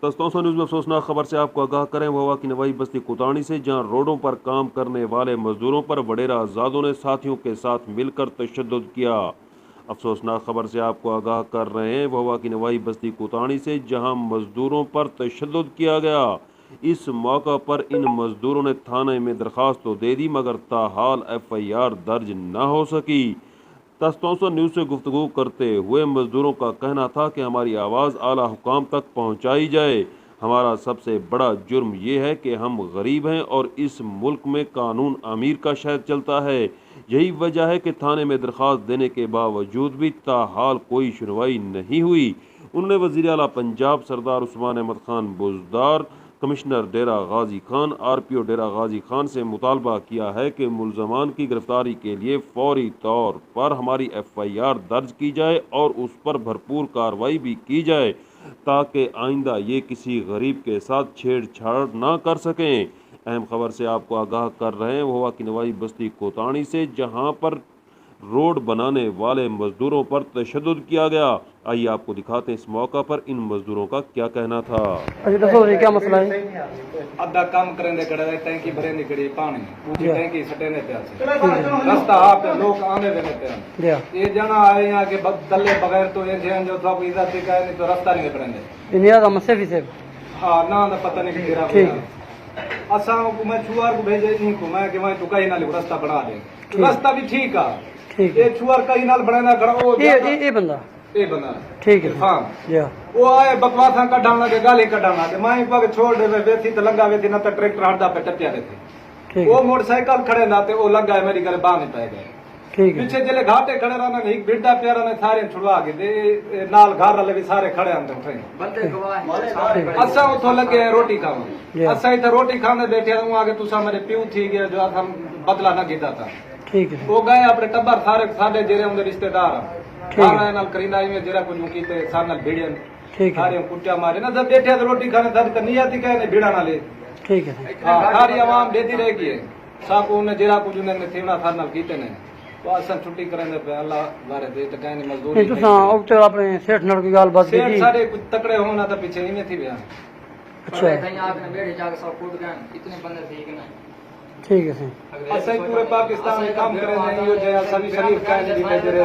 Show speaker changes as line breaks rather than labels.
तस्तौसा news में अफसोसनाक खबर से आपको आगाह करें भोवा की नवाई बस्ती कोतानी से, जहां रोडों पर काम करने वाले मजदूरों पर वडेरा आजादों ने साथियों के साथ मिलकर तशद्दुद किया। अफसोसनाक खबर से आपको आगाह कर रहे हैं भोवा की नवाई बस्ती कोतानी से, जहां मजदूरों पर तशद्दुद किया गया। इस मौका पर इन मजदूरों ने थाने में दरख्वास्त तो दे दी, मगर ताहाल FIR दर्ज न हो सकी। तस्तौसा न्यूज़ से गुफ्तगू करते हुए मजदूरों का कहना था कि हमारी आवाज़ आला हुकाम तक पहुंचाई जाए। हमारा सबसे बड़ा जुर्म ये है कि हम गरीब हैं और इस मुल्क में कानून अमीर का शहर चलता है। यही वजह है कि थाने में दरख्वास्त देने के बावजूद भी ताहाल कोई सुनवाई नहीं हुई। उन्होंने वज़ीर आला पंजाब सरदार उस्मान अहमद खान बुज़दार, कमिश्नर डेरा गाजी खान, RPO डेरा गाजी खान से मुतालबा किया है कि मुल्ज़मान की गिरफ्तारी के लिए फौरी तौर पर हमारी FIR दर्ज की जाए और उस पर भरपूर कार्रवाई भी की जाए, ताकि आइंदा ये किसी गरीब के साथ छेड़छाड़ ना कर सकें। अहम खबर से आपको आगाह कर रहे हैं भोवा की नवाई बस्ती कोतानी से, जहां पर रोड बनाने वाले मजदूरों पर तशद्दुद किया गया। आइए आपको दिखाते हैं इस मौका पर इन मजदूरों का क्या कहना था।
दसो जी क्या मसला है?
अद्धा काम करेंदे कड़ा टैंकी भरे निकड़ी पानी पूरी टैंकी सटेने पे रास्ता आप लोग आने देने पे ये जना आए यहाँ के दल्ले बगैर तो ये जैन जो था इज्जत का नहीं तो रास्ता नहीं करेंगे
इंडिया का मसले से।
हाँ ना पता नहीं तेरा असा को मैं छुआर को भेजे नहीं को मैं कि मैं तो कहीं ना ले रास्ता बना दे, रास्ता भी ठीक है। ये छुआर कहीं नाल बनाना खड़ा ओ
ये बंदा ठीक है।
हां वो आए बकवास कढाना के गाली कढाना के मैं पग छोड़ दे वेथी तो लगा वेथी ना तो ट्रैक्टर हड़दा पे टपिया देते वो मोटरसाइकिल खड़े ना ते वो लगा मेरी करे बांध पे गए। ठीक है। पीछे जले घाटे खड़े रहना एक बिड्डा प्यारा ने सारे छुड़वा के दे नाल घर वाले भी सारे खड़े अंदर उठे बंदे गवाह असा उठो लगे रोटी खाओ असा इधर रोटी खाने बैठे हूं आगे तुसा मेरे प्यू थी गया जो हम बदला ना गिदा था। ठीक है। वो गए अपने टब्बर सारे साडे जेरे उनके रिश्तेदार खाना नाल करीना में जरा कुछ मुकीते सामने भिड़न सारे कुटिया मारे ना जब बैठे तो रोटी खाने दर्द करनी आती कहे भिड़ा ना ले। ठीक है। सारी आवाम देती रहेगी है साहब उन्हें जरा कुछ उन्हें थीना था नाल कीते ने तो असन छुट्टी करेंगे पे अल्लाह बारे दे तो कहीं मजदूरी
नहीं तो अब तो अपने सेठ नर की गाल बात
सेठ सारे कुछ तकड़े होना तो पीछे ही में थी बयान।
अच्छा
कहीं आपने बैठे जाके सब कूद गए इतने बंदे थे कि नहीं।
ठीक है सर।
अच्छा पूरे पाकिस्तान में काम करे नहीं हो जाए सभी शरीफ का नहीं दिखाई दे रहे